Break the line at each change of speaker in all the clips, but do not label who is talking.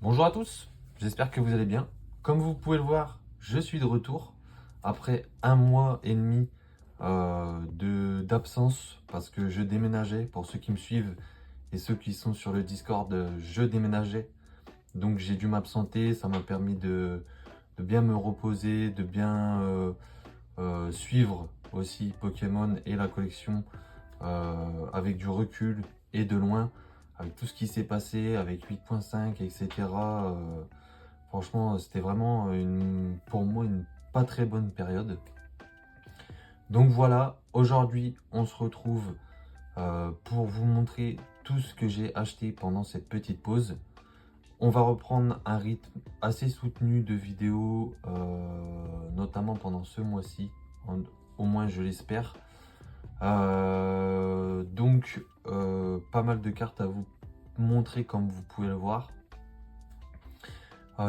Bonjour à tous, j'espère que vous allez bien. Comme vous pouvez le voir, je suis de retour après un mois et demi d'absence parce que je déménageais. Pour ceux qui me suivent et ceux qui sont sur le Discord, je déménageais. Donc j'ai dû m'absenter, ça m'a permis de bien me reposer, de bien suivre aussi Pokémon et la collection avec du recul et de loin, avec tout ce qui s'est passé, avec 8.5, etc. Franchement, c'était vraiment pour moi une pas très bonne période. Donc voilà, aujourd'hui, on se retrouve pour vous montrer tout ce que j'ai acheté pendant cette petite pause. On va reprendre un rythme assez soutenu de vidéos, notamment pendant ce mois-ci, au moins je l'espère. Pas mal de cartes à vous montrer comme vous pouvez le voir.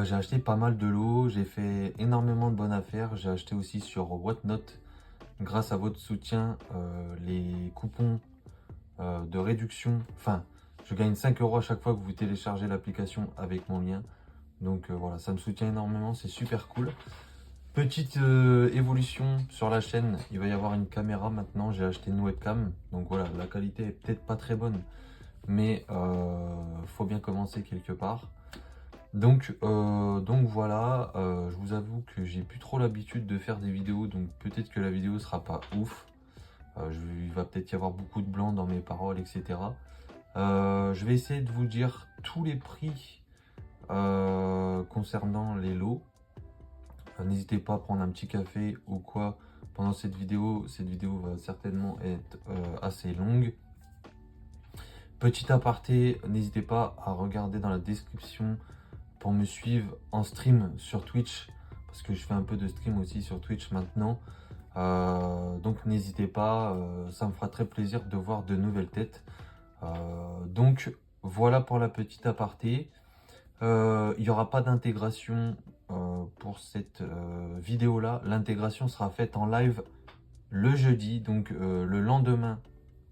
J'ai acheté pas mal de lots, j'ai fait énormément de bonnes affaires. J'ai acheté aussi sur Whatnot, grâce à votre soutien, les coupons de réduction. Enfin, je gagne 5 euros à chaque fois que vous téléchargez l'application avec mon lien. Donc voilà, ça me soutient énormément, c'est super cool. Petite évolution sur la chaîne, il va y avoir une caméra maintenant, j'ai acheté une webcam. Donc voilà, la qualité est peut-être pas très bonne, mais faut bien commencer quelque part. Donc voilà, je vous avoue que j'ai plus trop l'habitude de faire des vidéos, donc peut-être que la vidéo sera pas ouf. Il va peut-être y avoir beaucoup de blanc dans mes paroles, etc. Je vais essayer de vous dire tous les prix concernant les lots. N'hésitez pas à prendre un petit café ou quoi pendant cette vidéo. Cette vidéo va certainement être assez longue. Petit aparté, n'hésitez pas à regarder dans la description pour me suivre en stream sur Twitch, parce que je fais un peu de stream aussi sur Twitch maintenant. Donc n'hésitez pas, ça me fera très plaisir de voir de nouvelles têtes. Donc voilà pour la petite aparté. Il n'y aura pas d'intégration pour cette vidéo là. L'intégration sera faite en live le jeudi, donc le lendemain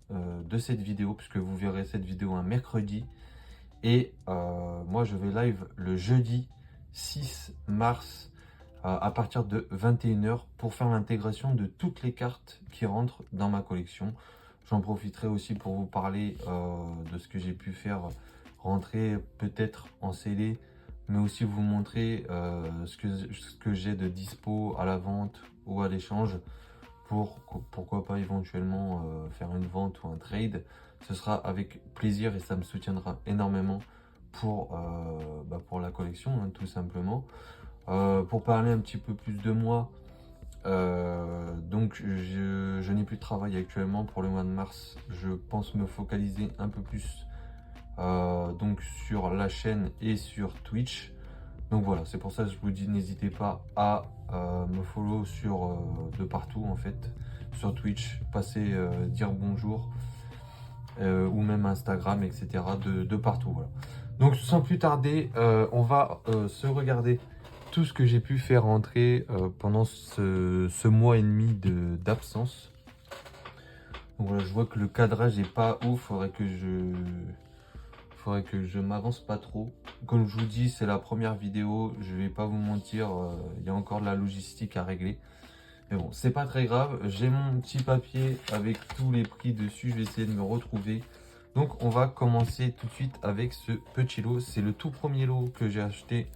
de cette vidéo, puisque vous verrez cette vidéo un mercredi. Et moi, je vais live le jeudi 6 mars à partir de 21 h pour faire l'intégration de toutes les cartes qui rentrent dans ma collection. J'en profiterai aussi pour vous parler de ce que j'ai pu faire rentrer peut-être en CD, mais aussi vous montrer ce que j'ai de dispo à la vente ou à l'échange pour pourquoi pas éventuellement faire une vente ou un trade. Ce sera avec plaisir et ça me soutiendra énormément pour la collection, hein, tout simplement. Pour parler un petit peu plus de moi, donc je n'ai plus de travail actuellement pour le mois de mars. Je pense me focaliser un peu plus donc sur la chaîne et sur Twitch. Donc voilà, c'est pour ça que je vous dis, n'hésitez pas à me follow sur de partout en fait, sur Twitch, passer dire bonjour, ou même Instagram, etc. de partout. Voilà. Donc sans plus tarder, on va se regarder tout ce que j'ai pu faire rentrer pendant ce mois et demi d'absence. Donc voilà, je vois que le cadrage est pas ouf, faudrait que je m'avance pas trop. Comme je vous dis, c'est la première vidéo, je vais pas vous mentir, il y a encore de la logistique à régler. Mais bon, c'est pas très grave, j'ai mon petit papier avec tous les prix dessus, je vais essayer de me retrouver. Donc on va commencer tout de suite avec ce petit lot, c'est le tout premier lot que j'ai acheté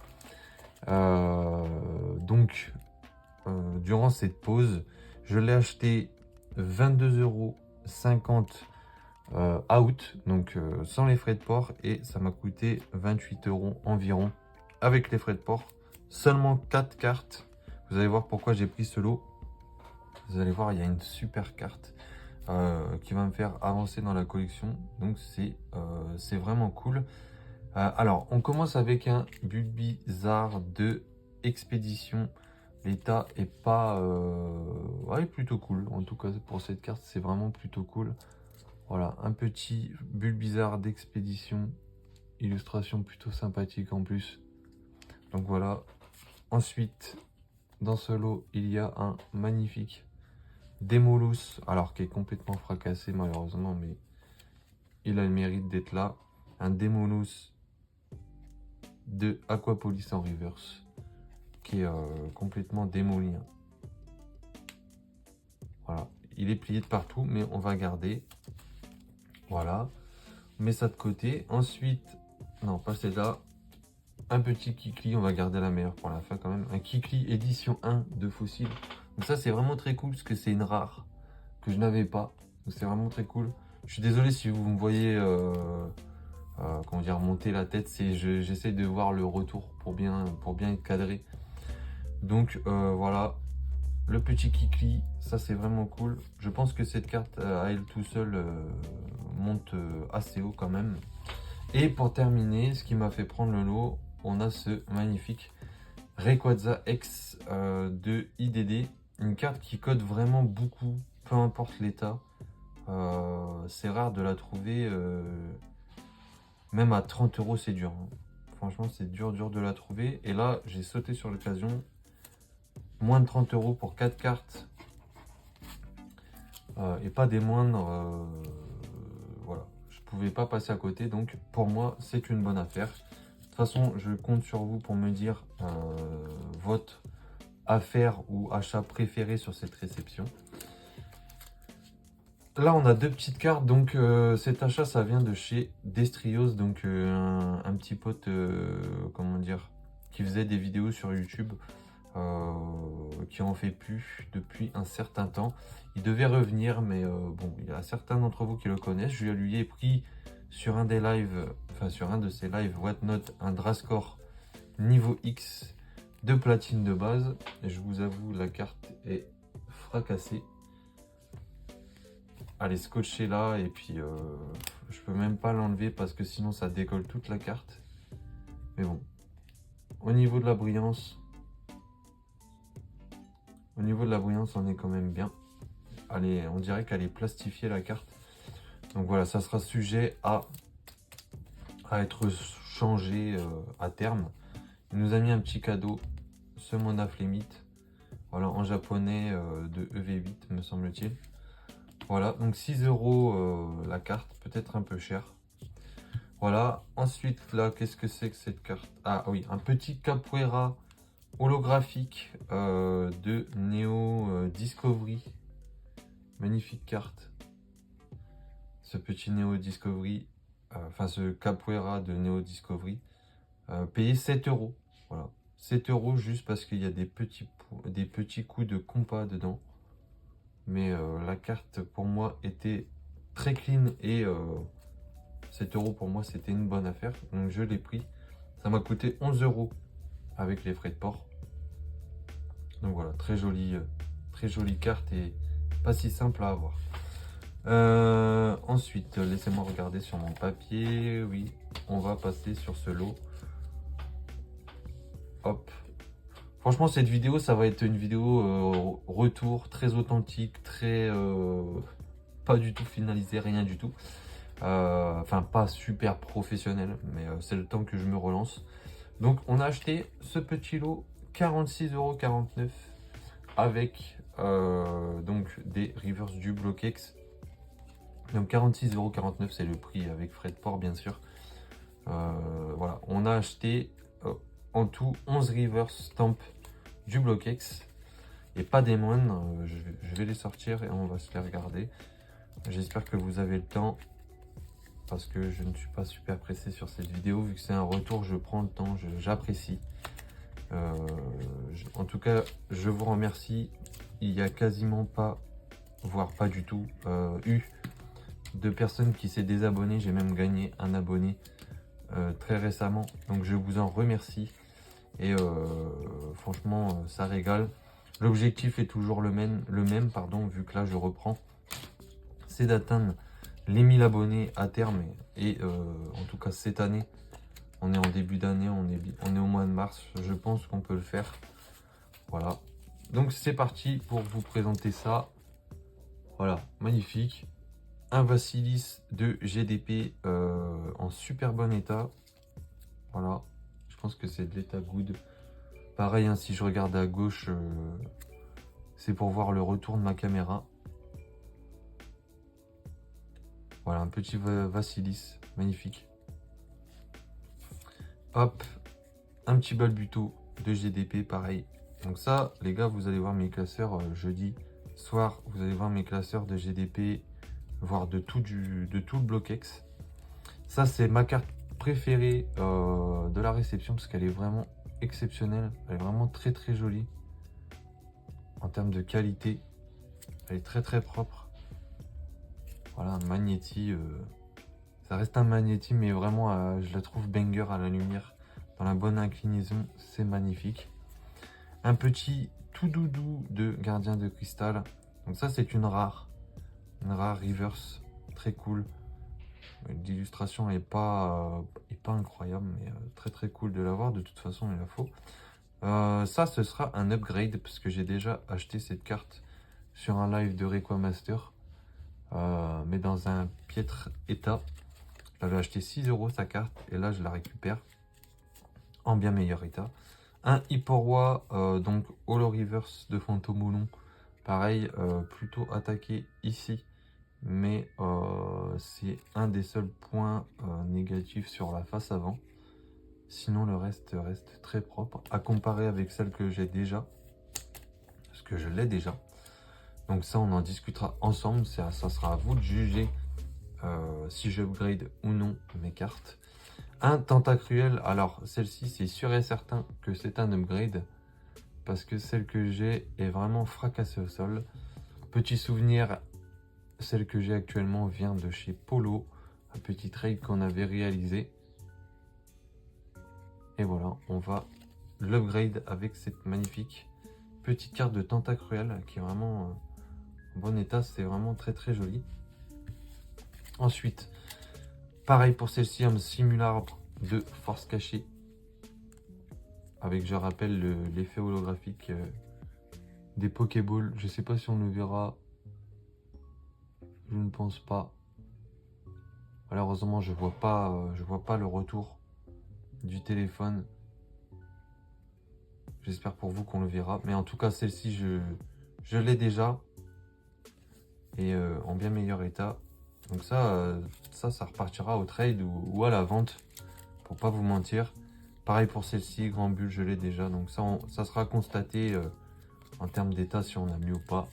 durant cette pause. Je l'ai acheté 22,50 € out, donc sans les frais de port, et ça m'a coûté 28 € environ avec les frais de port. Seulement 4 cartes, vous allez voir pourquoi j'ai pris ce lot. Vous allez voir, il y a une super carte qui va me faire avancer dans la collection, donc c'est vraiment cool. Alors on commence avec un Bulbizarre de expédition. L'état est pas ouais, plutôt cool, en tout cas pour cette carte c'est vraiment plutôt cool. Voilà, un petit Bulbizarre d'expédition, illustration plutôt sympathique en plus. Donc voilà. Ensuite, dans ce lot, il y a un magnifique Démolus, alors qui est complètement fracassé malheureusement, mais il a le mérite d'être là. Un Démolus de Aquapolis en reverse qui est complètement démoli. Hein. Voilà, il est plié de partout, mais on va garder. Voilà, on met ça de côté. Ensuite, non, pas celle-là. Un petit Kikli, on va garder la meilleure pour la fin quand même. Un Kikli édition 1 de Fossile. Donc ça, c'est vraiment très cool parce que c'est une rare que je n'avais pas. Donc c'est vraiment très cool. Je suis désolé si vous me voyez comment dire, monter la tête. J'essaie de voir le retour pour bien être cadré. Donc voilà, le petit Kikli, ça c'est vraiment cool. Je pense que cette carte à elle tout seul monte assez haut quand même. Et pour terminer, ce qui m'a fait prendre le lot, on a ce magnifique Rayquaza X de IDD. Une carte qui code vraiment beaucoup, peu importe l'état. C'est rare de la trouver, même à 30 €, c'est dur. Hein. Franchement, c'est dur de la trouver. Et là, j'ai sauté sur l'occasion. Moins de 30 € pour 4 cartes. Et pas des moindres. Voilà, je pouvais pas passer à côté. Donc, pour moi, c'est une bonne affaire. De toute façon, je compte sur vous pour me dire votre affaire ou achat préféré sur cette réception. Là, on a deux petites cartes. Donc, cet achat, ça vient de chez Destrios. Donc, un petit pote, comment dire, qui faisait des vidéos sur YouTube. Qui en fait plus depuis un certain temps. Il devait revenir, mais bon, il y a certains d'entre vous qui le connaissent. Je lui ai pris sur un des lives, enfin sur un de ses lives Whatnot, un Drascore niveau X de platine de base. Et je vous avoue, la carte est fracassée. Elle est scotchée là, et puis je peux même pas l'enlever parce que sinon ça décolle toute la carte. Mais bon, au niveau de la brillance, on est quand même bien. Allez, on dirait qu'elle est plastifiée la carte. Donc voilà, ça sera sujet à être changé à terme. Il nous a mis un petit cadeau, ce Monaflemit. Voilà, en japonais de EV8, me semble-t-il. Voilà, donc 6 € la carte, peut-être un peu cher. Voilà, ensuite là, qu'est-ce que c'est que cette carte? Ah oui, un petit Capoeira holographique de Neo Discovery. Magnifique carte. Ce petit Neo Discovery, enfin ce Capoeira de Neo Discovery, payé 7 €. Voilà, 7 € juste parce qu'il y a des petits coups de compas dedans. Mais la carte pour moi était très clean et 7 € pour moi c'était une bonne affaire. Donc je l'ai pris. Ça m'a coûté 11 € avec les frais de port. Donc voilà, très jolie carte et pas si simple à avoir. Ensuite, laissez-moi regarder sur mon papier. Oui, on va passer sur ce lot. Hop. Franchement, cette vidéo, ça va être une vidéo retour, très authentique, très pas du tout finalisée, rien du tout. Enfin, pas super professionnel, mais c'est le temps que je me relance. Donc, on a acheté ce petit lot, 46,49 € avec donc des reverse du Bloquex. Donc 46,49 € c'est le prix avec frais de port bien sûr. Voilà, on a acheté en tout 11 reverse stamp du Bloquex et pas des moindres. Je vais les sortir et on va se les regarder. J'espère que vous avez le temps parce que je ne suis pas super pressé sur cette vidéo. Vu que c'est un retour, je prends le temps, j'apprécie. En tout cas, je vous remercie. Il n'y a quasiment pas, voire pas du tout, eu de personnes qui s'est désabonné. J'ai même gagné un abonné très récemment. Donc je vous en remercie. Et franchement, ça régale. L'objectif est toujours le même, vu que là je reprends. C'est d'atteindre les 1000 abonnés à terme. Et en tout cas cette année, on est en début d'année, on est au mois de mars. Je pense qu'on peut le faire. Voilà. Donc c'est parti pour vous présenter ça. Voilà, magnifique. Un Vassilis de GDP en super bon état. Voilà, je pense que c'est de l'état good. Pareil, hein, si je regarde à gauche, c'est pour voir le retour de ma caméra. Voilà, un petit Vassilis, magnifique. Hop, un petit balbuto de GDP, pareil. Donc ça, les gars, vous allez voir mes classeurs jeudi soir. Vous allez voir mes classeurs de GDP, voire de tout le BlockX. Ça, c'est ma carte préférée de la réception parce qu'elle est vraiment exceptionnelle. Elle est vraiment très très jolie en termes de qualité. Elle est très très propre. Voilà, un Magnéti. Ça reste un Magnéti, mais vraiment, je la trouve banger à la lumière. Dans la bonne inclinaison, c'est magnifique. Un petit tout doudou de Gardien de Cristal. Donc ça, c'est une rare. Une rare reverse. Très cool. L'illustration est pas incroyable, mais très très cool de l'avoir. De toute façon, il la faut. Ça, ce sera un upgrade parce que j'ai déjà acheté cette carte sur un live de Requamaster, mais dans un piètre état. J'avais acheté 6 € sa carte et là je la récupère en bien meilleur état. Un Hipporoi, donc Holo Reverse de Fantomolon. Pareil, plutôt attaqué ici, mais c'est un des seuls points négatifs sur la face avant. Sinon le reste reste très propre à comparer avec celle que j'ai déjà, parce que je l'ai déjà. Donc ça, on en discutera ensemble. Ça sera à vous de juger si j'upgrade ou non mes cartes. Un Tentacruel. Alors celle-ci, c'est sûr et certain que c'est un upgrade parce que celle que j'ai est vraiment fracassée au sol. Petit souvenir, celle que j'ai actuellement vient de chez Polo, un petit trade qu'on avait réalisé. Et voilà, on va l'upgrade avec cette magnifique petite carte de Tentacruel qui est vraiment en bon état. C'est vraiment très très joli. Ensuite, pareil pour celle-ci, un simulacre de force cachée. Avec, je rappelle, l'effet holographique des Pokéballs. Je sais pas si on le verra. Je ne pense pas. Malheureusement, je vois pas le retour du téléphone. J'espère pour vous qu'on le verra. Mais en tout cas, celle-ci, je l'ai déjà. Et en bien meilleur état. Donc ça repartira au trade ou à la vente. Pour pas vous mentir. Pareil pour celle-ci, Grand Bulle, je l'ai déjà. Donc ça sera constaté en termes d'état si on a mis ou pas.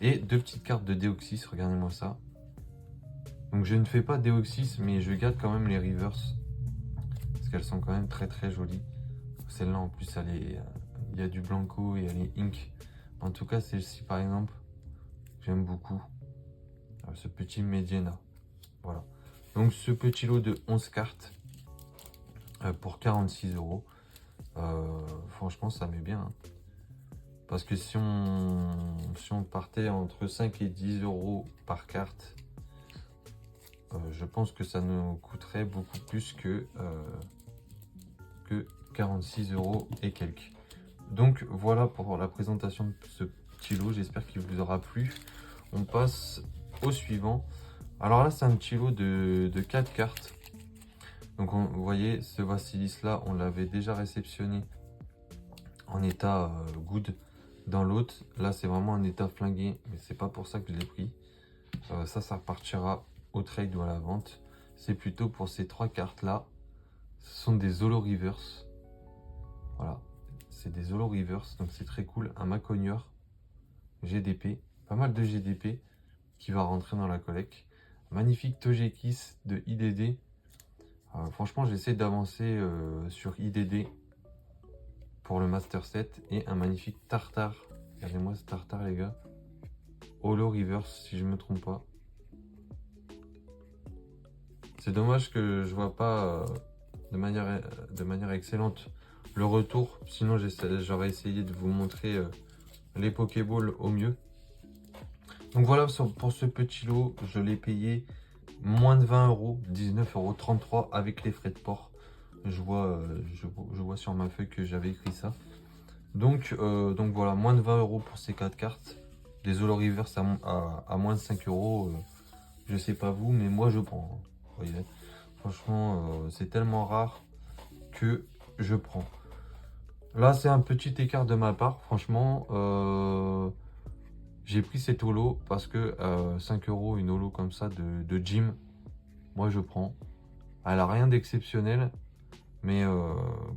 Et deux petites cartes de Deoxys, regardez-moi ça. Donc je ne fais pas Deoxys, mais je garde quand même les reverse. Parce qu'elles sont quand même très très jolies. Celle-là en plus, il y a du blanco et elle est ink. En tout cas, celle-ci par exemple, j'aime beaucoup. Ce petit Mediana. Voilà. Donc ce petit lot de 11 cartes pour 46 €. Franchement, ça met bien. Hein. Parce que si on partait entre 5 et 10 € par carte, je pense que ça nous coûterait beaucoup plus que 46 € et quelques. Donc voilà pour la présentation de ce petit lot. J'espère qu'il vous aura plu. On passe au suivant. Alors là, c'est un petit lot de 4 cartes. Donc vous voyez, ce Vassilis là, on l'avait déjà réceptionné en état good. Dans l'autre, là c'est vraiment un état flingué, mais c'est pas pour ça que je l'ai pris. Ça repartira au trade ou à la vente. C'est plutôt pour ces 3 cartes là. Ce sont des Holo Reverse. Voilà, c'est des Holo Reverse, donc c'est très cool. Un Maconior GDP, pas mal de GDP qui va rentrer dans la collecte. Magnifique Togekiss de IDD. Franchement, j'essaie d'avancer sur IDD pour le Master Set. Et un magnifique Tartare. Regardez-moi ce Tartare, les gars. Holo Reverse, si je me trompe pas. C'est dommage que je vois pas de manière excellente le retour. Sinon, j'aurais essayé de vous montrer les Pokéballs au mieux. Donc voilà, pour ce petit lot, je l'ai payé moins de 20 €, 19,33 € avec les frais de port. Je vois sur ma feuille que j'avais écrit ça. Donc voilà, moins de 20 € pour ces 4 cartes. Des Holo Reverse à moins de 5 €. Je sais pas vous, mais moi je prends. Vous voyez, franchement, c'est tellement rare que je prends. Là, c'est un petit écart de ma part. Franchement, j'ai pris cette holo parce que 5 € une holo comme ça de gym, moi je prends. Elle a rien d'exceptionnel. Mais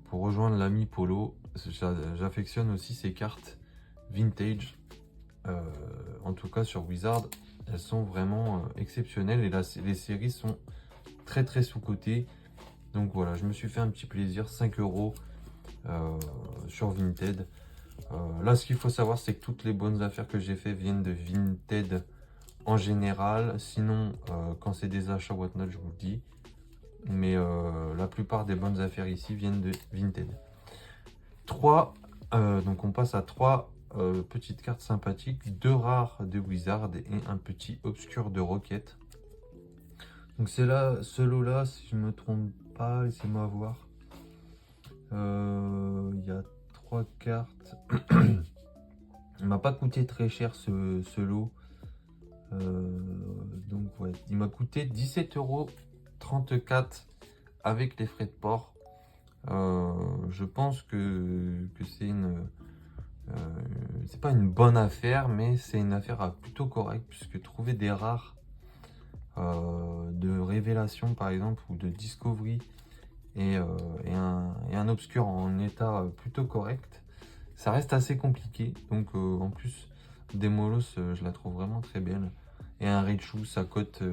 pour rejoindre l'ami Polo, j'affectionne aussi ces cartes vintage. En tout cas sur Wizard, elles sont vraiment exceptionnelles et là, les séries sont très sous-cotées. Donc voilà, je me suis fait un petit plaisir, 5 € sur Vinted. Là, ce qu'il faut savoir, c'est que toutes les bonnes affaires que j'ai fait viennent de Vinted en général. Sinon, quand c'est des achats whatnot, je vous le dis. Mais la plupart des bonnes affaires ici viennent de Vinted. Donc on passe à 3 petites cartes sympathiques, 2 rares de Wizard et un petit obscur de Rocket. Donc c'est là, ce lot-là, si je ne me trompe pas, laissez-moi voir. Il y a 3 cartes. Il m'a pas coûté très cher ce lot. Donc ouais, il m'a coûté 17,34 € avec les frais de port. Je pense que c'est c'est pas une bonne affaire, mais c'est une affaire plutôt correcte, puisque trouver des rares de révélation par exemple ou de discovery et un obscur en état plutôt correct, ça reste assez compliqué. Donc en plus des molos, je la trouve vraiment très belle. Et un Raichu, ça cote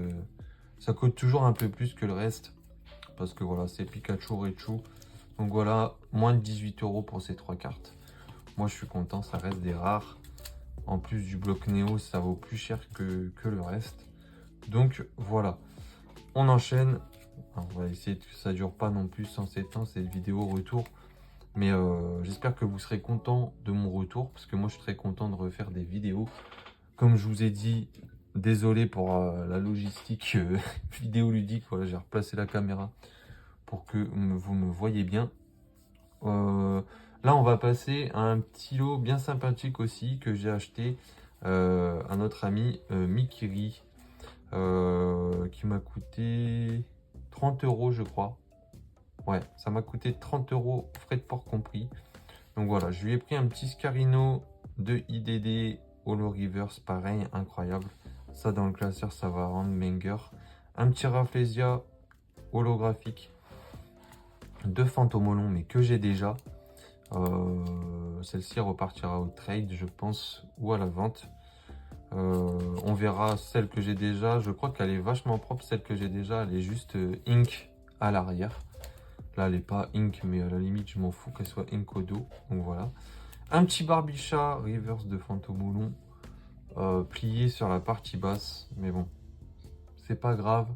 toujours un peu plus que le reste, parce que voilà, c'est Pikachu, Raichu. Donc voilà, moins de 18 € pour ces 3 cartes. Moi je suis content, ça reste des rares. En plus du bloc Néo, ça vaut plus cher que le reste. Donc voilà, on enchaîne. Alors, on va essayer que ça dure pas non plus 107 ans cette vidéo retour. Mais j'espère que vous serez content de mon retour, parce que moi je suis très content de refaire des vidéos. Comme je vous ai dit, désolé pour la logistique vidéoludique. Voilà, j'ai replacé la caméra pour que vous me voyez bien. Là, on va passer à un petit lot bien sympathique aussi que j'ai acheté à notre ami Mikiri, qui m'a coûté 30 € je crois. Ouais, ça m'a coûté 30 €, frais de port compris. Donc voilà, je lui ai pris un petit Scarino de IDD Holo Reverse, pareil, incroyable. Ça, dans le classeur, ça va rendre banger. Un petit Rafflesia holographique de Fantomolon, mais que j'ai déjà. Celle-ci repartira au trade, je pense, ou à la vente. On verra celle que j'ai déjà. Je crois qu'elle est vachement propre, celle que j'ai déjà. Elle est juste ink à l'arrière. Là, elle n'est pas ink, mais à la limite, je m'en fous qu'elle soit ink au dos. Donc voilà. Un petit Barbichat reverse de Fantomolon plié sur la partie basse. Mais bon, c'est pas grave.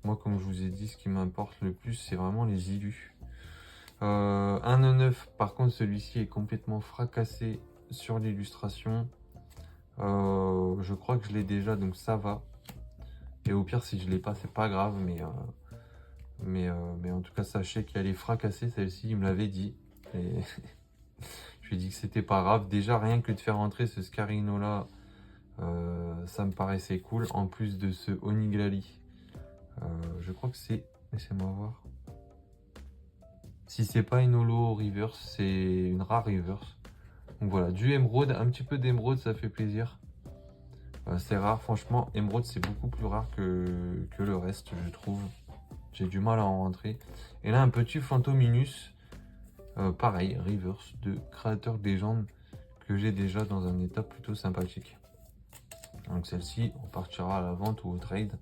Moi, comme je vous ai dit, ce qui m'importe le plus, c'est vraiment les illus. Un E9, par contre, celui-ci est complètement fracassé sur l'illustration. Je crois que je l'ai déjà, donc ça va. Et au pire, si je l'ai pas, c'est pas grave. Mais en tout cas, sachez qu'elle est fracassée, celle-ci, il me l'avait dit. Et je lui ai dit que c'était pas grave. Déjà, rien que de faire entrer ce Scarino-là, ça me paraissait cool. En plus de ce Oniglali. Je crois que c'est... Laissez-moi voir. Si c'est pas une holo reverse, c'est une rare reverse. Donc voilà, du émeraude, un petit peu d'émeraude, ça fait plaisir. C'est rare, franchement, émeraude c'est beaucoup plus rare que le reste, je trouve. J'ai du mal à en rentrer. Et là, un petit Fantominus, pareil, reverse, de créateur de légende, que j'ai déjà dans un état plutôt sympathique. Donc celle-ci, on partira à la vente ou au trade,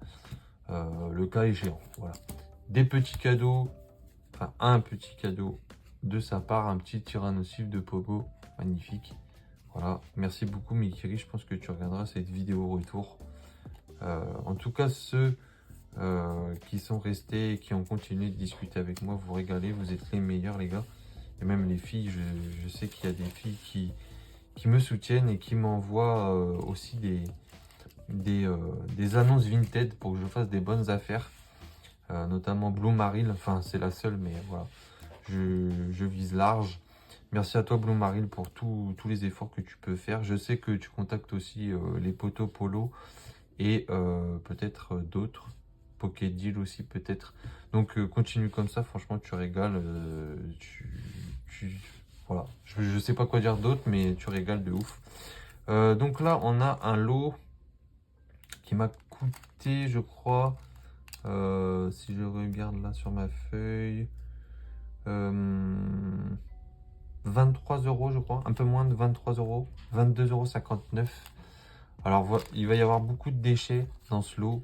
le cas échéant. Voilà. Des petits cadeaux, enfin un petit cadeau de sa part, un petit Tyrannosif de Pogo, magnifique. Voilà, merci beaucoup Mikiri, je pense que tu regarderas cette vidéo retour. En tout cas, ceux qui sont restés et qui ont continué de discuter avec moi, vous régalez, vous êtes les meilleurs les gars. Et même les filles, je sais qu'il y a des filles qui me soutiennent et qui m'envoient aussi des annonces Vinted pour que je fasse des bonnes affaires. Notamment Blue Maril, enfin c'est la seule, mais voilà, je vise large. Merci à toi Blue Maril pour tous les efforts que tu peux faire. Je sais que tu contactes aussi les potos Polo et peut-être d'autres, Pocket Deal aussi peut-être. Donc continue comme ça, franchement tu régales. Voilà, je sais pas quoi dire d'autre, mais tu régales de ouf. Donc là on a un lot qui m'a coûté, je crois, si je regarde là sur ma feuille, 23 euros, je crois, un peu moins de 23 euros, 22,59 €. Alors, il va y avoir beaucoup de déchets dans ce lot.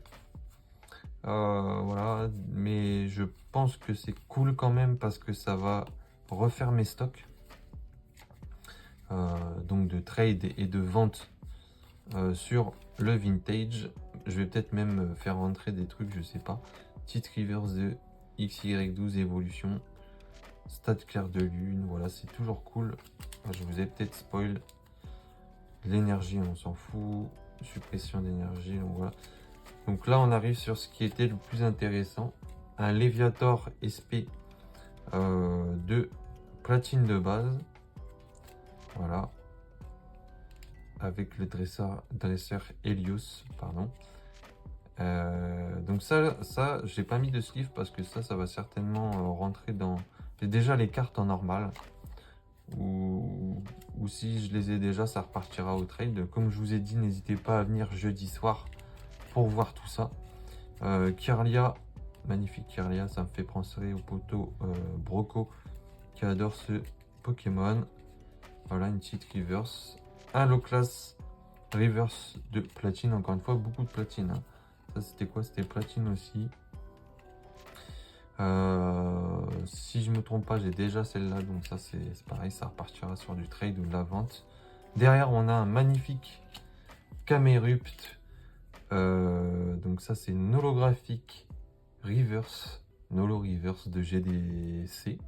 Voilà, mais je pense que c'est cool quand même parce que ça va refaire mes stocks. Donc de trade et de vente sur le vintage. Je vais peut-être même faire rentrer des trucs, je sais pas. Petite reverse de XY12 évolution. Stade clair de lune, voilà, c'est toujours cool. Je vous ai peut-être spoil. L'énergie, on s'en fout. Suppression d'énergie, donc voilà. Donc là, on arrive sur ce qui était le plus intéressant. Un Léviator SP de platine de base. Voilà. Avec le dresseur Helios, pardon. Donc ça j'ai pas mis de sleeve parce que ça va certainement rentrer dans déjà les cartes en normal. Ou si je les ai déjà, ça repartira au trade. Comme je vous ai dit, n'hésitez pas à venir jeudi soir pour voir tout ça. Kirlia, magnifique Kirlia, ça me fait penser au poteau Broco qui adore ce Pokémon. Voilà, une petite reverse. Un low class reverse de platine, encore une fois, beaucoup de platine. Hein. Ça, c'était quoi? C'était platine aussi. Si je me trompe pas, j'ai déjà celle-là, donc ça, c'est pareil, ça repartira sur du trade ou de la vente. Derrière, on a un magnifique Camerupt. Donc ça, c'est une holographique reverse, Nolo reverse de GDC.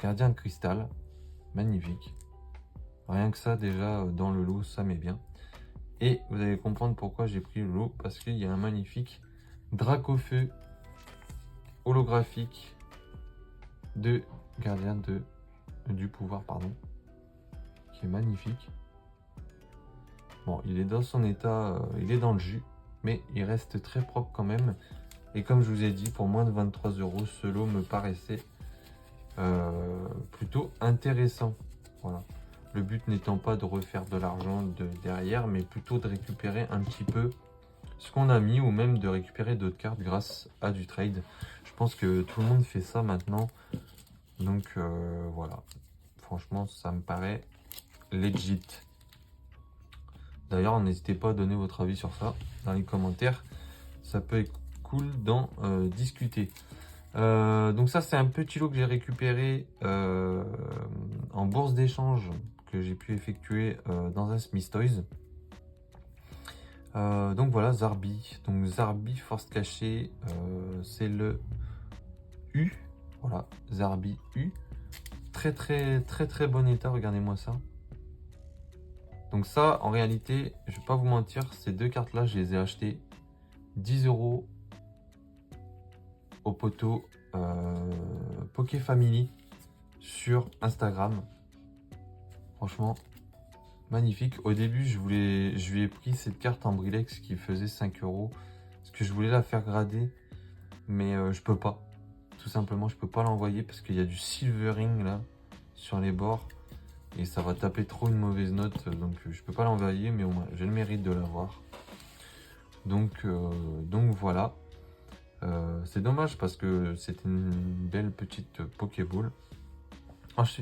Gardien de cristal, magnifique. Rien que ça, déjà, dans le lot, ça met bien. Et vous allez comprendre pourquoi j'ai pris le lot, parce qu'il y a un magnifique Dracofeu holographique de gardien du pouvoir, pardon, qui est magnifique. Bon, il est dans son état, il est dans le jus, mais il reste très propre quand même. Et comme je vous ai dit, pour moins de 23 €, ce lot me paraissait plutôt intéressant. Voilà. Le but n'étant pas de refaire de l'argent derrière, mais plutôt de récupérer un petit peu ce qu'on a mis ou même de récupérer d'autres cartes grâce à du trade. Je pense que tout le monde fait ça maintenant. Donc voilà. Franchement, ça me paraît legit. D'ailleurs, n'hésitez pas à donner votre avis sur ça dans les commentaires. Ça peut être cool d'en discuter. Donc ça, c'est un petit lot que j'ai récupéré en bourse d'échange que j'ai pu effectuer dans un Smith Toys. Donc voilà, Zarbi. Donc Zarbi force cachée, c'est le U. Voilà, Zarbi U. Très bon état, regardez-moi ça. Donc ça, en réalité, je vais pas vous mentir, ces deux cartes-là, je les ai achetées 10 € au poteau Poké Family sur Instagram. Franchement, magnifique. Au début, je lui ai pris cette carte en Brilex qui faisait 5 € parce que je voulais la faire grader, mais je peux pas. Tout simplement, je peux pas l'envoyer parce qu'il y a du silvering là sur les bords et ça va taper trop une mauvaise note, donc je peux pas l'envoyer, mais au moins j'ai le mérite de l'avoir. Donc voilà. C'est dommage parce que c'était une belle petite Pokéball.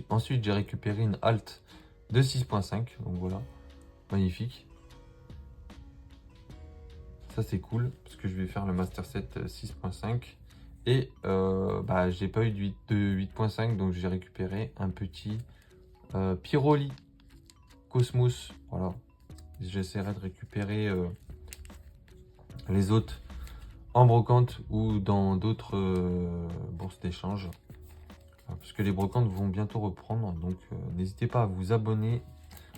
Ensuite j'ai récupéré une Alt de 6.5, donc voilà, magnifique. Ça c'est cool parce que je vais faire le Master Set 6.5 et j'ai pas eu de 8.5, donc j'ai récupéré un petit Pyroli Cosmos. Voilà, j'essaierai de récupérer les autres en brocante ou dans d'autres bourses d'échange, parce que les brocantes vont bientôt reprendre, donc n'hésitez pas à vous abonner.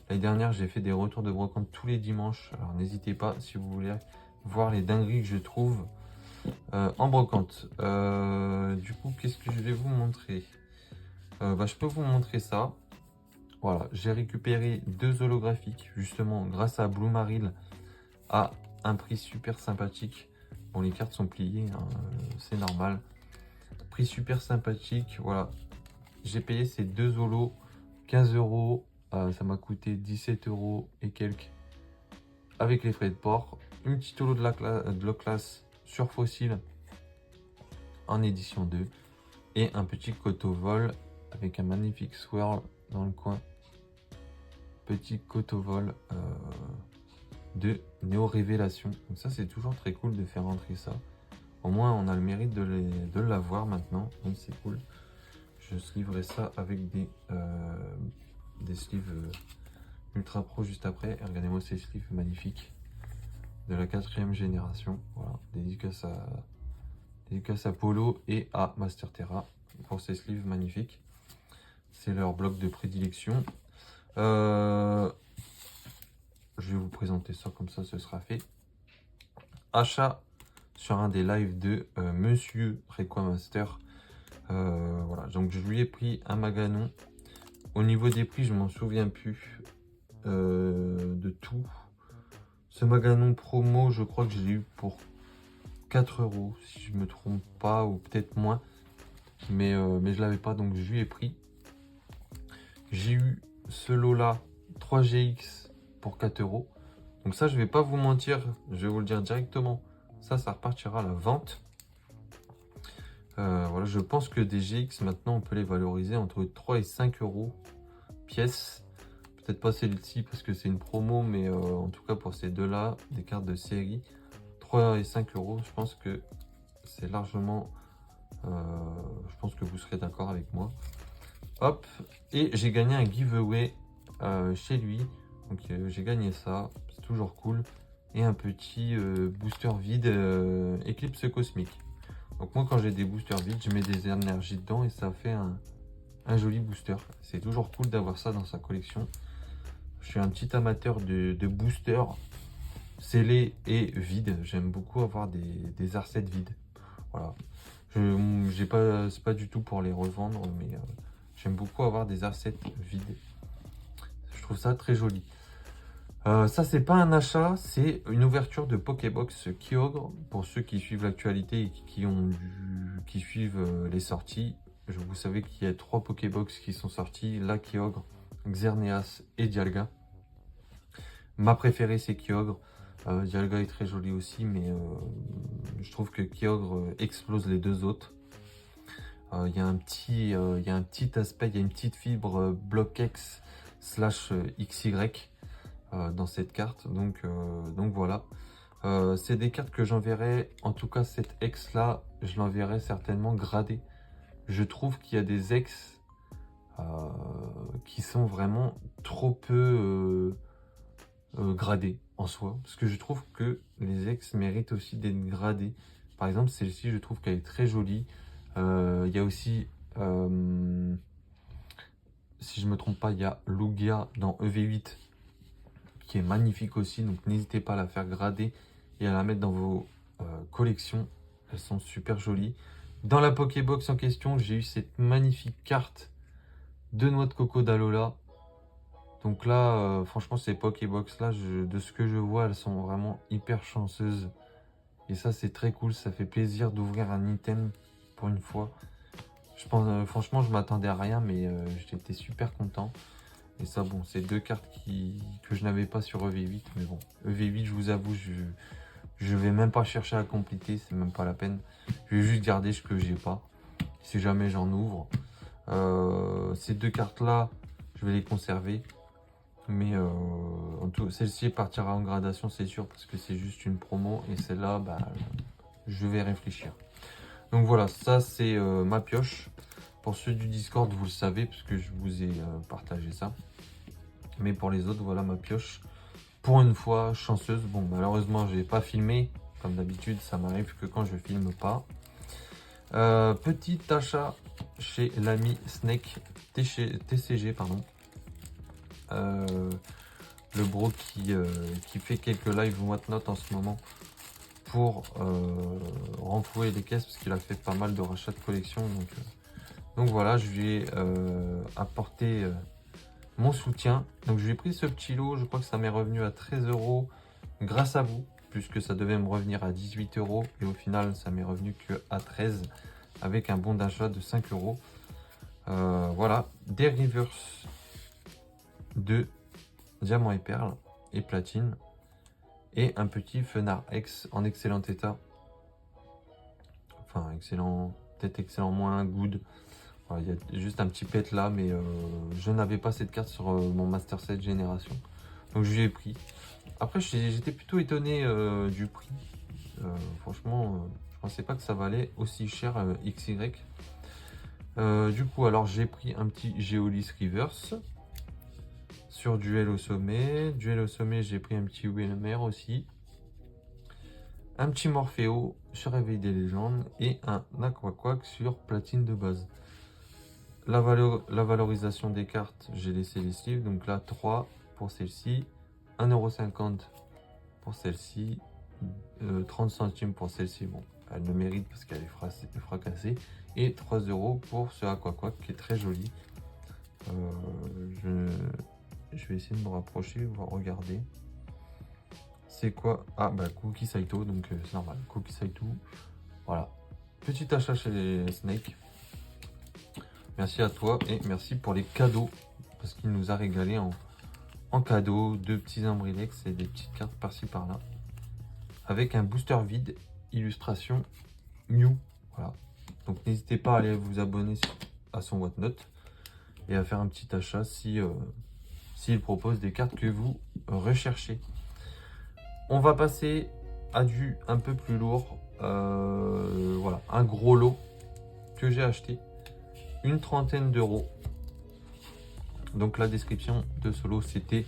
L'année dernière, j'ai fait des retours de brocante tous les dimanches, alors n'hésitez pas si vous voulez voir les dingueries que je trouve en brocante. Du coup, qu'est-ce que je vais vous montrer? Je peux vous montrer ça. Voilà, j'ai récupéré deux holographiques, justement, grâce à Blue Maril, à un prix super sympathique. Bon, les cartes sont pliées, hein, c'est normal. Prix super sympathique, voilà. J'ai payé ces deux holos 15 €. Ça m'a coûté 17 € et quelques avec les frais de port. Une petite holo de la classe sur Fossil en édition 2. Et un petit coteau-vol avec un magnifique swirl dans le coin. Petit coteau-vol de Néo Révélation. Donc ça, c'est toujours très cool de faire rentrer ça. Au moins, on a le mérite de l'avoir maintenant. Donc c'est cool. Je sleeverai ça avec des sleeves Ultra Pro juste après. Et regardez-moi ces sleeves magnifiques de la 4e génération. Voilà, dédicace à Polo et à Master Terra pour ces sleeves magnifiques. C'est leur bloc de prédilection. Je vais vous présenter ça comme ça, ce sera fait. Achat sur un des lives de Monsieur Requamaster. Voilà, donc je lui ai pris un Maganon. Au niveau des prix, je m'en souviens plus de tout. Ce Maganon promo, je crois que je l'ai eu pour 4 €, si je me trompe pas, ou peut-être moins. Mais je l'avais pas, donc je lui ai pris. J'ai eu ce lot-là, 3GX pour 4 €. Donc ça, je vais pas vous mentir, je vais vous le dire directement. Ça repartira à la vente. Voilà, je pense que des GX, maintenant, on peut les valoriser entre 3 et 5 € pièce. Peut-être pas celle-ci parce que c'est une promo, mais en tout cas pour ces deux-là, des cartes de série, 3 et 5 €, je pense que c'est largement... je pense que vous serez d'accord avec moi. Hop, et j'ai gagné un giveaway chez lui. Donc j'ai gagné ça, c'est toujours cool. Et un petit booster vide Eclipse Cosmique. Donc moi quand j'ai des boosters vides, je mets des énergies dedans et ça fait un joli booster. C'est toujours cool d'avoir ça dans sa collection. Je suis un petit amateur de boosters scellés et vides. J'aime beaucoup avoir des R7 vides. Voilà. C'est pas du tout pour les revendre, mais j'aime beaucoup avoir des R7 vides. Je trouve ça très joli. Ça, c'est pas un achat, c'est une ouverture de Pokébox Kyogre. Pour ceux qui suivent l'actualité et qui suivent les sorties, vous savez qu'il y a 3 Pokébox qui sont sortis, la Kyogre, Xerneas et Dialga. Ma préférée, c'est Kyogre. Dialga est très joli aussi, mais je trouve que Kyogre explose les deux autres. Il y a un petit aspect, il y a une petite fibre Block X / XY dans cette carte. Donc voilà. C'est des cartes que j'enverrai, en tout cas cette X là, je l'enverrai certainement gradée. Je trouve qu'il y a des X qui sont vraiment trop peu gradés en soi. Parce que je trouve que les X méritent aussi d'être gradés. Par exemple, celle-ci, je trouve qu'elle est très jolie. Il y a aussi, si je me trompe pas, il y a Lugia dans EV8 qui est magnifique aussi. Donc n'hésitez pas à la faire grader et à la mettre dans vos collections. Elles sont super jolies. Dans la Pokébox en question, j'ai eu cette magnifique carte de noix de coco d'Alola. Donc là, franchement, ces Pokébox là, de ce que je vois, elles sont vraiment hyper chanceuses. Et ça, c'est très cool. Ça fait plaisir d'ouvrir un item pour une fois. Je pense, franchement, je m'attendais à rien, mais j'étais super content. Et ça, bon, c'est deux cartes que je n'avais pas sur EV8. Mais bon, EV8, je vous avoue, je vais même pas chercher à compléter. C'est même pas la peine. Je vais juste garder ce que j'ai pas. Si jamais j'en ouvre. Ces deux cartes-là, je vais les conserver. Mais celle-ci partira en gradation, c'est sûr, parce que c'est juste une promo. Et celle-là, bah, je vais réfléchir. Donc voilà, ça c'est ma pioche. Pour ceux du Discord, vous le savez, puisque je vous ai partagé ça. Mais pour les autres, voilà ma pioche. Pour une fois, chanceuse. Bon, malheureusement, je n'ai pas filmé. Comme d'habitude, ça m'arrive que quand je filme pas. Petit achat chez l'ami Snake TCG, pardon. Le bro qui fait quelques lives whatnot en ce moment pour renflouer les caisses parce qu'il a fait pas mal de rachats de collection. Donc voilà, je lui ai apporté mon soutien. Donc je lui ai pris ce petit lot, je crois que ça m'est revenu à 13 € grâce à vous, puisque ça devait me revenir à 18 € et au final ça m'est revenu que à 13 avec un bon d'achat de 5 €. Voilà, des reverse de diamant et perle et platine et un petit Fenard X en excellent état. Enfin, excellent peut-être excellent moins, good. Voilà, il y a juste un petit pet là, mais je n'avais pas cette carte sur mon Master 7 génération. Donc je lui ai pris. Après, j'étais plutôt étonné du prix. Franchement, je pensais pas que ça valait aussi cher XY. Du coup, alors j'ai pris un petit Geolis Reverse sur Duel au sommet. Duel au sommet, j'ai pris un petit Wilmer aussi. Un petit Morpheo sur Réveil des légendes et un Aquaquack sur platine de base. La valorisation des cartes, j'ai laissé les sleeves. Donc là, 3 pour celle-ci, 1,50 € pour celle-ci, 30 centimes pour celle-ci. Bon, elle le mérite parce qu'elle est fracassée. Et 3 € pour ce Aquaquack qui est très joli. Je vais essayer de me rapprocher, voir, regarder. C'est quoi? Ah, bah Cookie Saito, donc c'est normal. Cookie Saito. Voilà. Petit achat chez Snake. Merci à toi et merci pour les cadeaux. Parce qu'il nous a régalé en cadeau. 2 petits Imbrilex et des petites cartes par-ci par-là. Avec un booster vide, illustration Mew. Voilà. Donc n'hésitez pas à aller vous abonner à son Whatnot. Et à faire un petit achat si s'il propose des cartes que vous recherchez. On va passer à du un peu plus lourd. Voilà, un gros lot que j'ai acheté. Une trentaine d'euros. Donc la description de ce lot, c'était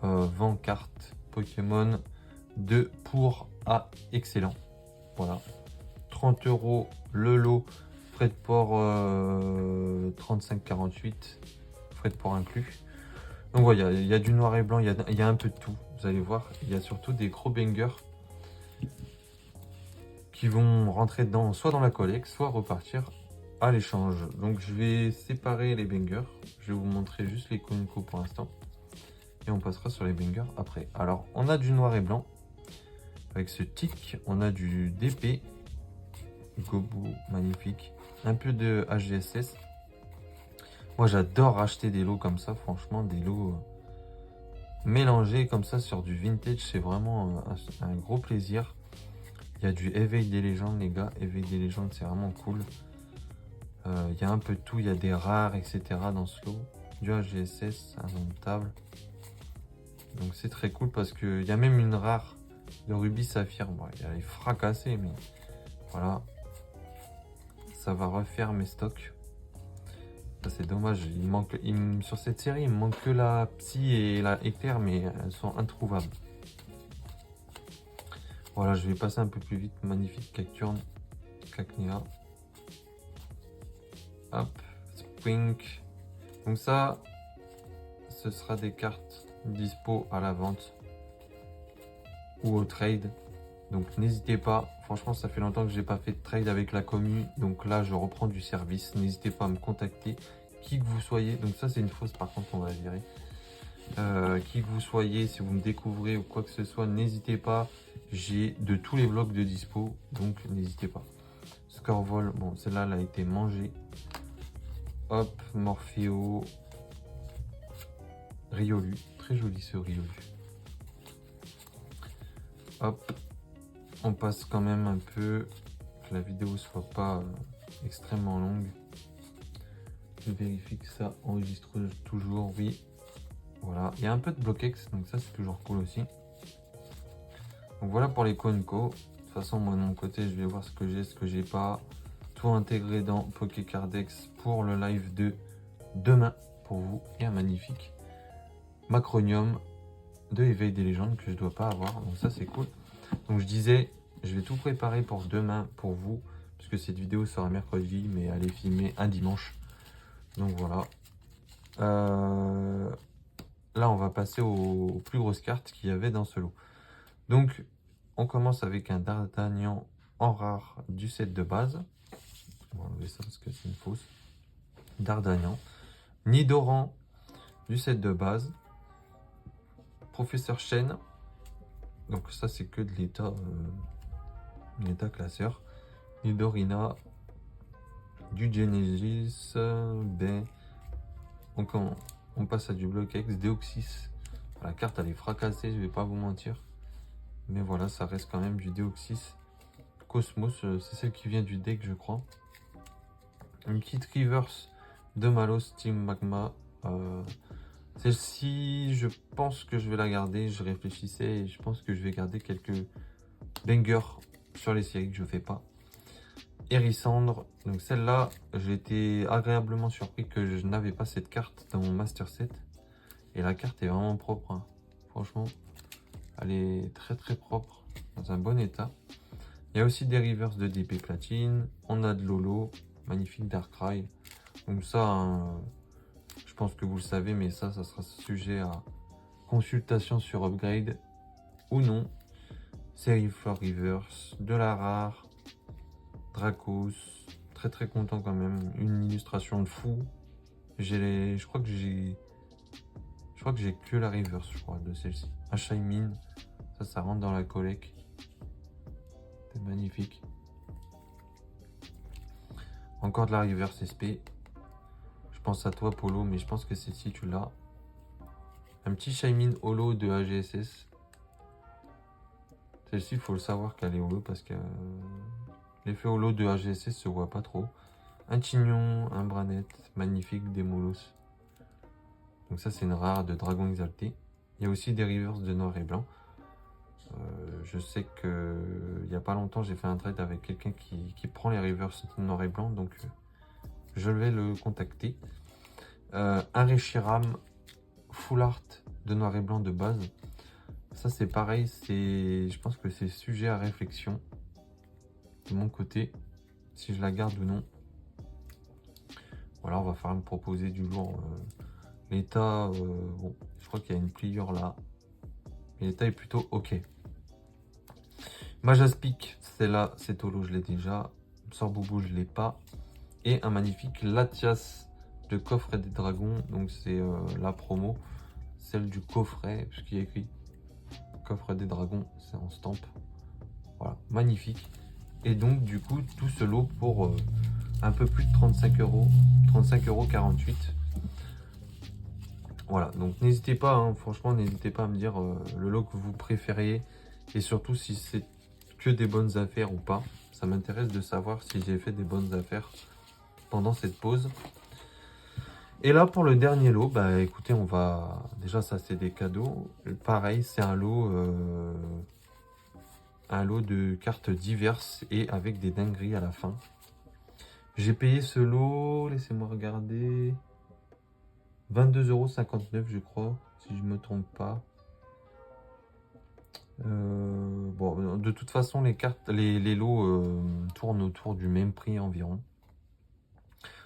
20 cartes Pokémon de pour à excellent. Voilà. 30 € le lot. Frais de port 35,48. Frais de port inclus. Donc voilà, il y a du noir et blanc, il y a un peu de tout. Vous allez voir, il y a surtout des gros bangers qui vont rentrer dedans, soit dans la collecte, soit repartir à l'échange. Donc je vais séparer les bangers. Je vais vous montrer juste les Konko pour l'instant. Et on passera sur les bangers après. Alors, on a du noir et blanc. Avec ce tic, on a du DP. Gobo, magnifique. Un peu de HGSS. Moi, j'adore acheter des lots comme ça. Franchement, des lots mélangés comme ça sur du vintage. C'est vraiment un gros plaisir. Il y a du éveil des légendes, les gars. Éveil des légendes, c'est vraiment cool. Il y a un peu de tout. Il y a des rares, etc. dans ce lot. Du HGSS, indomptable. Donc, c'est très cool parce qu'il y a même une rare de Rubis Saphir. Bon, elle est fracassée, mais voilà. Ça va refaire mes stocks. Ça, c'est dommage. Sur cette série, il me manque que la Psy et la Éclair, mais elles sont introuvables. Voilà, je vais passer un peu plus vite. Magnifique Cacturne, Cacnea. Hop, Spring. Donc ça, ce sera des cartes dispo à la vente ou au trade. Donc n'hésitez pas. Franchement, ça fait longtemps que j'ai pas fait de trade avec la commu. Donc là, je reprends du service. N'hésitez pas à me contacter. Qui que vous soyez. Donc ça, c'est une fausse. Par contre, on va la virer. Qui que vous soyez, si vous me découvrez ou quoi que ce soit, n'hésitez pas. J'ai de tous les blocs de dispo. Donc n'hésitez pas. Scorvol. Bon, celle-là, elle a été mangée. Hop, Morpheo. Riolu. Très joli ce Riolu. Hop. On passe quand même un peu, que la vidéo soit pas extrêmement longue. Je vérifie que ça enregistre toujours, oui. Voilà, il y a un peu de bloquex, donc ça c'est toujours cool aussi. Donc voilà pour les Konko. De toute façon, moi de mon côté, je vais voir ce que j'ai pas. Tout intégré dans Pokécardex pour le live de demain pour vous. Et un magnifique Macronium de Éveil des légendes que je dois pas avoir, donc ça c'est cool. Donc je disais, je vais tout préparer pour demain pour vous, puisque cette vidéo sera mercredi, mais elle est filmée un dimanche. Donc voilà. Là, on va passer aux plus grosses cartes qu'il y avait dans ce lot. Donc, on commence avec un D'Artagnan en rare du set de base. On va enlever ça parce que c'est une fausse. D'Artagnan. Nidoran du set de base. Professeur Chen. Donc ça, c'est que de l'état classeur. Nidorina. Du Genesis. Donc on passe à du Bloquex. Deoxys. La carte, elle est fracassée, je vais pas vous mentir. Mais voilà, ça reste quand même du Deoxys. Cosmos, c'est celle qui vient du deck, je crois. Une petite reverse de Malos Team Magma. Celle-ci, je pense que je vais la garder. Je réfléchissais et je pense que je vais garder quelques bangers sur les séries que je fais pas. Hérissandre. Donc celle-là, j'ai été agréablement surpris que je n'avais pas cette carte dans mon master set. Et la carte est vraiment propre. Hein. Franchement, elle est très très propre. Dans un bon état. Il y a aussi des reverse de DP platine. On a de Lolo. Magnifique Darkrai. Donc ça, hein, je pense que vous le savez, mais ça sera sujet à consultation sur upgrade ou non. Seriflor Reverse, de la rare, Dracos, très très content quand même, une illustration de fou. Je crois que j'ai que la reverse, je crois, de celle-ci. Un Shaymin, ça rentre dans la collecte. C'est magnifique. Encore de la reverse SP. Je pense à toi Polo, mais je pense que celle-ci tu l'as. Un petit Shaymin holo de AGSS. Celle-ci, il faut le savoir qu'elle est holo parce que l'effet holo de AGSS se voit pas trop. Un Tignon, un Branette, magnifique, des Molos. Donc ça, c'est une rare de Dragon Exalté. Il y a aussi des reverse de noir et blanc. Je sais que il n'y a pas longtemps, j'ai fait un trade avec quelqu'un qui prend les reverse de noir et blanc. Donc je vais le contacter. Un Reshiram full art de noir et blanc de base. Ça c'est pareil, je pense que c'est sujet à réflexion de mon côté, si je la garde ou non. Voilà, on va falloir me proposer du lourd. L'état, bon, je crois qu'il y a une pliure là. Mais l'état est plutôt ok. Majaspic, c'est là, c'est Holo, je l'ai déjà. Sorboubou, je l'ai pas. Et un magnifique Latias de Coffret des Dragons. Donc c'est la promo, celle du coffret, puisqu'il y a écrit Coffret des Dragons, c'est en stamp. Voilà, magnifique. Et donc du coup, tout ce lot pour un peu plus de 35 euros, 35,48 €. Voilà, donc n'hésitez pas, hein, franchement, n'hésitez pas à me dire le lot que vous préfériez et surtout si c'est que des bonnes affaires ou pas. Ça m'intéresse de savoir si j'ai fait des bonnes affaires pendant cette pause. Et là, pour le dernier lot, bah écoutez, on va... Déjà, ça, c'est des cadeaux. Pareil, c'est un lot de cartes diverses et avec des dingueries à la fin. J'ai payé ce lot, laissez-moi regarder, 22,59 € je crois, si je me trompe pas. Bon, de toute façon, les lots tournent autour du même prix environ.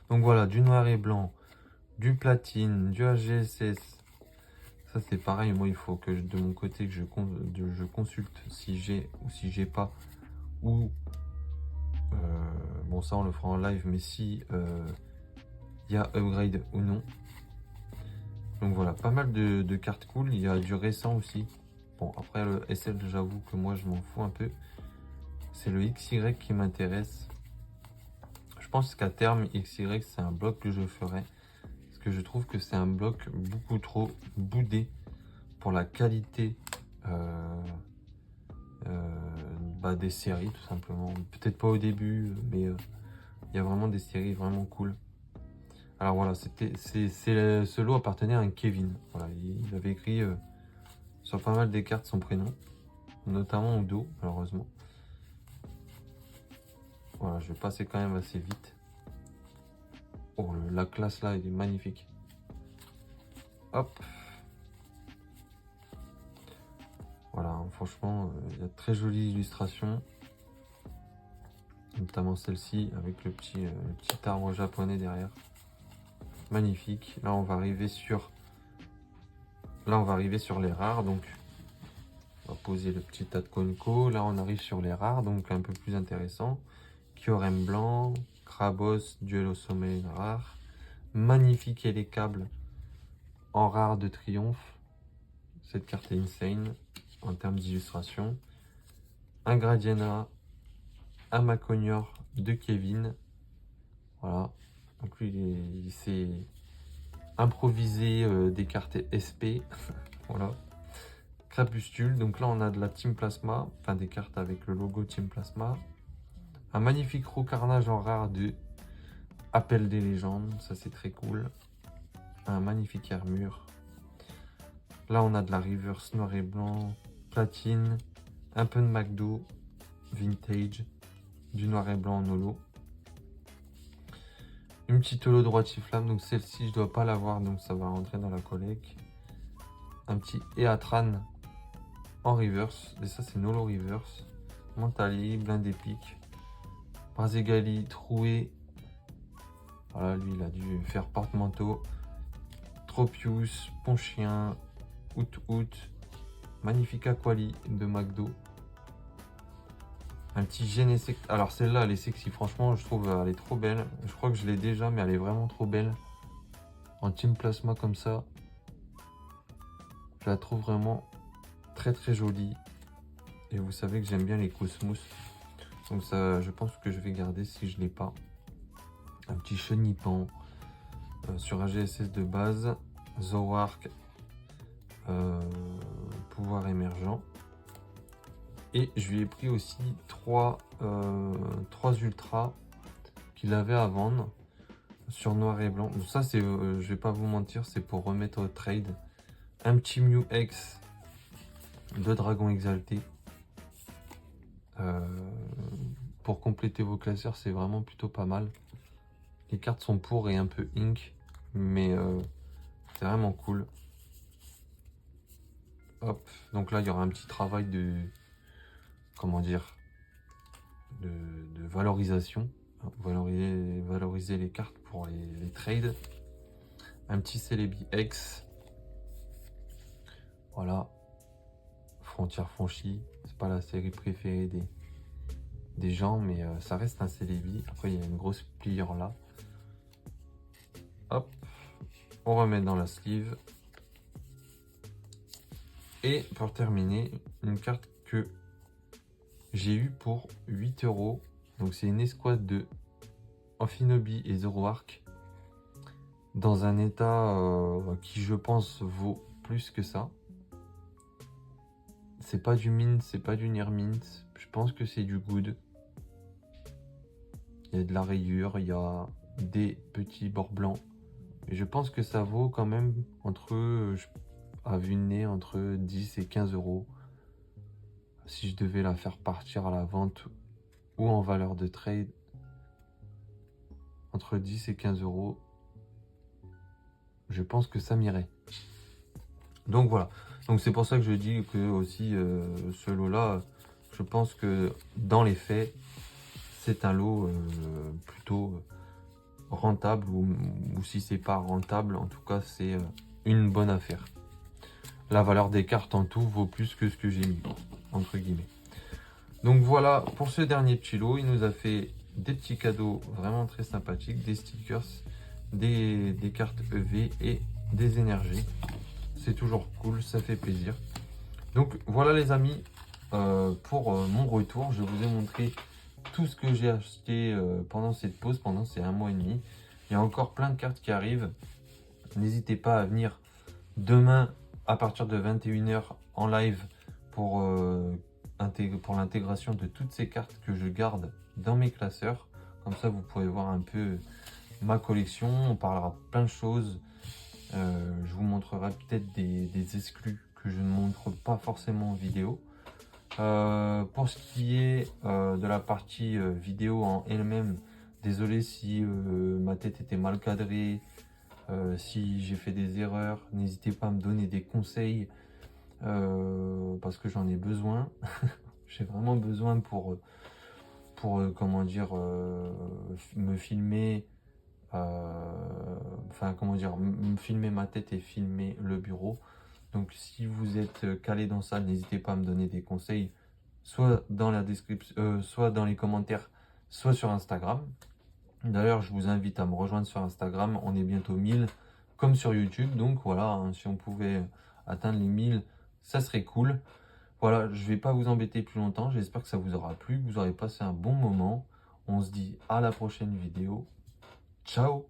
Donc voilà, du noir et blanc, du platine, du AGSS. Ça c'est pareil, moi il faut que de mon côté que je consulte si j'ai ou si j'ai pas. Ou bon ça on le fera en live, mais si il y a upgrade ou non. Donc voilà, pas mal de cartes cool. Il y a du récent aussi. Bon, après le SL, j'avoue que moi je m'en fous un peu. C'est le XY qui m'intéresse. Je pense qu'à terme, XY c'est un bloc que je ferai. Parce que je trouve que c'est un bloc beaucoup trop boudé pour la qualité des séries, tout simplement. Peut-être pas au début, mais il y a vraiment des séries vraiment cool. Alors voilà, ce lot appartenait à un Kevin. Voilà, il avait écrit sur pas mal des cartes son prénom, notamment au dos, malheureusement. Voilà, je vais passer quand même assez vite. Oh, la classe là, il est magnifique. Hop. Voilà, hein, franchement, il y a de très jolies illustrations. Notamment celle-ci avec le petit arbre japonais derrière. Magnifique. Là, on va arriver sur les rares. Donc, on va poser le petit tas de Konko. Là, on arrive sur les rares, donc un peu plus intéressant. Kyurem blanc, Krabos, duel au sommet, rare. Magnifique et les câbles en rare de triomphe. Cette carte est insane en termes d'illustration. Un Gradiana, un Maconior de Kevin. Voilà. Donc lui, il s'est improvisé des cartes SP. Voilà. Crépuscule. Donc là, on a de la Team Plasma. Enfin, des cartes avec le logo Team Plasma. Un magnifique Roux Carnage en rare de Appel des légendes, ça c'est très cool. Un magnifique armure. Là on a de la reverse noir et blanc, platine, un peu de McDo, vintage, du noir et blanc en holo. Une petite holo droite flamme, donc celle-ci je dois pas l'avoir, donc ça va rentrer dans la collecte. Un petit Eatran en reverse, et ça c'est une holo reverse. Mentali, blindé pique. Brazegali troué. Voilà, lui il a dû faire porte-manteau. Tropius, Ponchien, Out. Magnifique Aquali de McDo. Un petit Genesect. Alors celle-là elle est sexy, franchement je trouve elle est trop belle. Je crois que je l'ai déjà mais elle est vraiment trop belle. En team plasma comme ça. Je la trouve vraiment très jolie. Et vous savez que j'aime bien les Cosmos. Donc ça je pense que je vais garder si je l'ai pas. Un petit Chenipan sur AGSS de base. Zoroark. Pouvoir émergent. Et je lui ai pris aussi 3 ultras qu'il avait à vendre sur noir et blanc. Donc ça c'est, je vais pas vous mentir, c'est pour remettre au trade. Un petit Mew X de dragon exalté. Pour compléter vos classeurs, c'est vraiment plutôt pas mal. Les cartes sont pour et un peu ink, mais c'est vraiment cool. Hop, donc là il y aura un petit travail de, comment dire, de valorisation. Valoriser les cartes pour les trades. Un petit Celebi X. Voilà. Frontière franchie. C'est pas la série préférée des gens, mais ça reste un Celebi. Après, il y a une grosse pliure là. Hop. On remet dans la sleeve. Et pour terminer, une carte que j'ai eue pour 8 €. Donc c'est une escouade de Amphinobi et Zoroark dans un état qui je pense vaut plus que ça. C'est pas du mint, c'est pas du near mint. Je pense que c'est du good. Il y a de la rayure, il y a des petits bords blancs. Et je pense que ça vaut quand même entre, à vue de nez, entre 10 et 15 €. Si je devais la faire partir à la vente ou en valeur de trade, entre 10 et 15 €, je pense que ça m'irait. Donc voilà. Donc c'est pour ça que je dis que aussi ce lot là, je pense que dans les faits, c'est un lot plutôt rentable, ou si c'est pas rentable, en tout cas c'est une bonne affaire. La valeur des cartes en tout vaut plus que ce que j'ai mis, entre guillemets. Donc voilà pour ce dernier petit lot. Il nous a fait des petits cadeaux vraiment très sympathiques, des stickers, des cartes EV et des énergies. C'est toujours cool, ça fait plaisir. Donc voilà les amis, pour mon retour, je vous ai montré tout ce que j'ai acheté pendant cette pause, pendant ces 1 mois et demi. Il y a encore plein de cartes qui arrivent. N'hésitez pas à venir demain à partir de 21 h en live pour l'intégration de toutes ces cartes que je garde dans mes classeurs. Comme ça vous pourrez voir un peu ma collection, on parlera plein de choses. Je vous montrerai peut-être des exclus que je ne montre pas forcément en vidéo. Pour ce qui est de la partie vidéo en elle-même, désolé si ma tête était mal cadrée, si j'ai fait des erreurs, n'hésitez pas à me donner des conseils parce que j'en ai besoin. J'ai vraiment besoin pour comment dire, me filmer, enfin comment dire, me filmer ma tête et filmer le bureau. Donc si vous êtes calé dans ça, n'hésitez pas à me donner des conseils, soit dans la description, soit dans les commentaires, soit sur Instagram. D'ailleurs, je vous invite à me rejoindre sur Instagram. On est bientôt 1000, comme sur YouTube. Donc voilà, hein, si on pouvait atteindre les 1000, ça serait cool. Voilà, je vais pas vous embêter plus longtemps. J'espère que ça vous aura plu, que vous aurez passé un bon moment. On se dit à la prochaine vidéo. Ciao!